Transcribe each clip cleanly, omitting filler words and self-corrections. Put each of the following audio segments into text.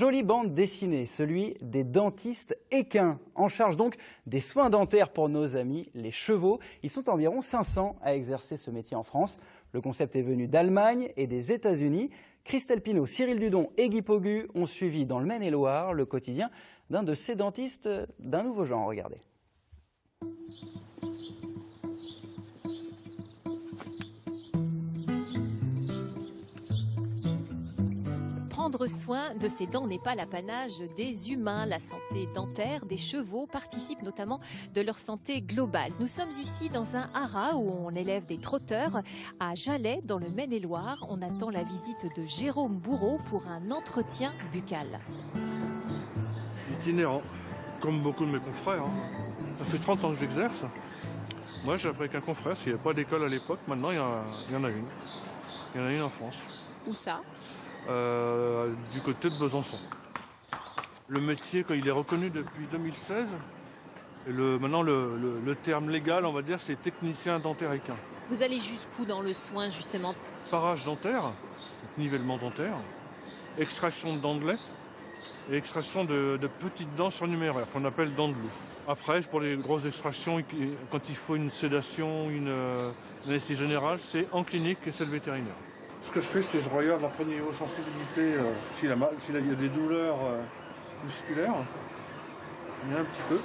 jolie bande dessinée, celui des dentistes équins, en charge donc des soins dentaires pour nos amis, les chevaux. Ils sont environ 500 à exercer ce métier en France. Le concept est venu d'Allemagne et des États-Unis. Christelle Pinault, Cyril Dudon et Guy Pogu ont suivi dans le Maine-et-Loire le quotidien d'un de ces dentistes d'un nouveau genre. Regardez. Prendre soin de ses dents n'est pas l'apanage des humains. La santé dentaire des chevaux participe notamment de leur santé globale. Nous sommes ici dans un haras où on élève des trotteurs à Jalais, dans le Maine-et-Loire. On attend la visite de Jérôme Bourreau pour un entretien buccal. Je suis itinérant, comme beaucoup de mes confrères. Ça fait 30 ans que j'exerce. Moi, j'ai appris avec un confrère. S'il n'y avait pas d'école à l'époque, maintenant, il y en a une. Il y en a une en France. Où ça ? Du côté de Besançon. Le métier, quand il est reconnu depuis 2016, et maintenant le terme légal, on va dire, c'est technicien dentaire équin. Vous allez jusqu'où dans le soin, justement ? Parage dentaire, nivellement dentaire, extraction de dents de lait et extraction de petites dents surnuméraires, qu'on appelle dents de loup. Après, pour les grosses extractions, quand il faut une sédation, une anesthésie générale, c'est en clinique et c'est le vétérinaire. Ce que je fais, c'est que je regarde la sensibilité, s'il y a des douleurs musculaires. Il y en a un petit peu.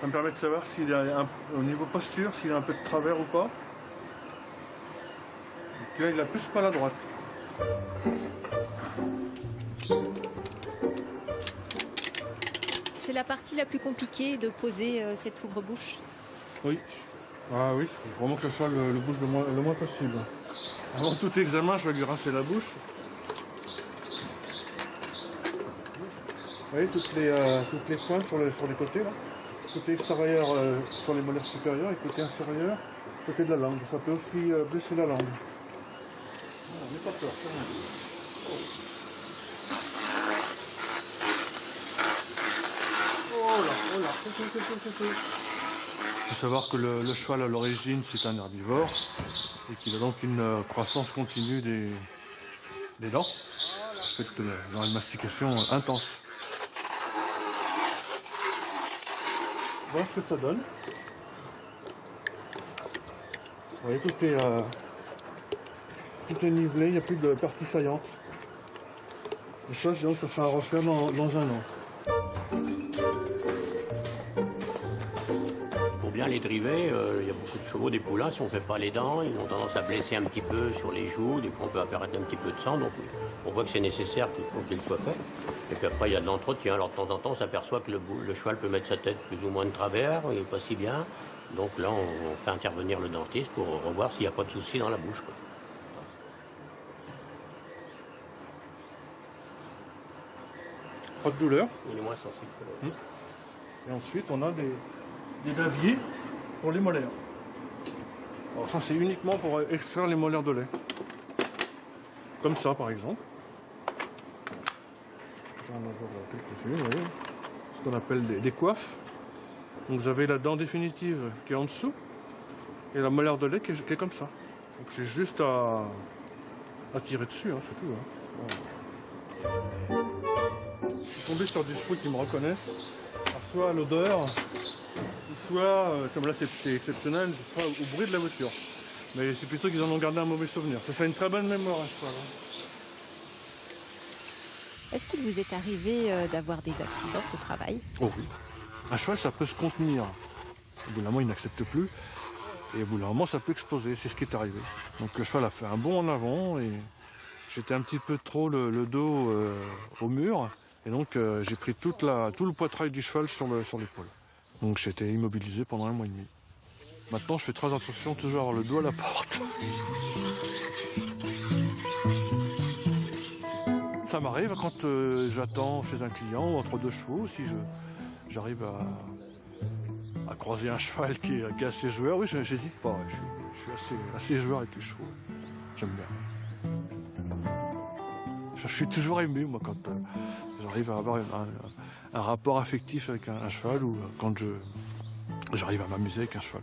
Ça me permet de savoir s'il a au niveau posture, s'il a un peu de travers ou pas. Donc là, il a plus mal à droite. C'est la partie la plus compliquée de poser cette ouvre-bouche ? Oui. Ah oui, il faut vraiment que le cheval le bouge le moins possible. Avant tout examen, je vais lui rincer la bouche. Vous voyez toutes les pointes sur les côtés là. Côté extérieur sur les molaires supérieures et côté inférieur, côté de la langue. Ça peut aussi blesser la langue. N'aie pas peur, c'est rien. Oh là, il faut savoir que le cheval à l'origine c'est un herbivore et qu'il a donc une croissance continue des dents, dans une mastication intense. Voilà ce que ça donne. Vous voyez, tout est nivelé, il n'y a plus de partie saillante. Et ça, je dirais que ça sera à refaire dans un an. Pour bien les driver, il y a beaucoup de chevaux, des poulains, si on ne fait pas les dents, ils ont tendance à blesser un petit peu sur les joues, des fois on peut apparaître un petit peu de sang, donc on voit que c'est nécessaire qu'il faut qu'il soit fait. Et puis après il y a de l'entretien, alors de temps en temps on s'aperçoit que le cheval peut mettre sa tête plus ou moins de travers, il n'est pas si bien, donc là on fait intervenir le dentiste pour revoir s'il n'y a pas de souci dans la bouche, quoi. Pas de douleur. Il est moins sensible. Et ensuite on a des laviers pour les molaires. Alors ça c'est uniquement pour extraire les molaires de lait. Comme ça par exemple. J'en ai quelques-unes, vous voyez. Ce qu'on appelle des coiffes. Donc vous avez la dent définitive qui est en dessous et la molaire de lait qui est comme ça. Donc j'ai juste à tirer dessus, c'est tout. Voilà. Je suis tombé sur des chevaux qui me reconnaissent, soit à l'odeur, soit, comme là c'est exceptionnel, soit au bruit de la voiture. Mais c'est plutôt qu'ils en ont gardé un mauvais souvenir. Ça fait une très bonne mémoire, un cheval. Est-ce qu'il vous est arrivé d'avoir des accidents au travail ? Oh oui. Un cheval, ça peut se contenir. Au bout d'un moment, il n'accepte plus. Et au bout d'un moment, ça peut exploser. C'est ce qui est arrivé. Donc le cheval a fait un bond en avant et j'étais un petit peu trop le dos au mur. Et donc j'ai pris tout le poitrail du cheval sur l'épaule. Donc j'ai été immobilisé pendant 1 mois et demi. Maintenant je fais très attention, toujours avoir le dos à la porte. Ça m'arrive quand j'attends chez un client ou entre 2 chevaux, si j'arrive à croiser un cheval qui est assez joueur, oui j'hésite pas, je suis assez joueur avec les chevaux. J'aime bien. Je suis toujours ému moi quand j'arrive à avoir un rapport affectif avec un cheval ou quand j'arrive à m'amuser avec un cheval.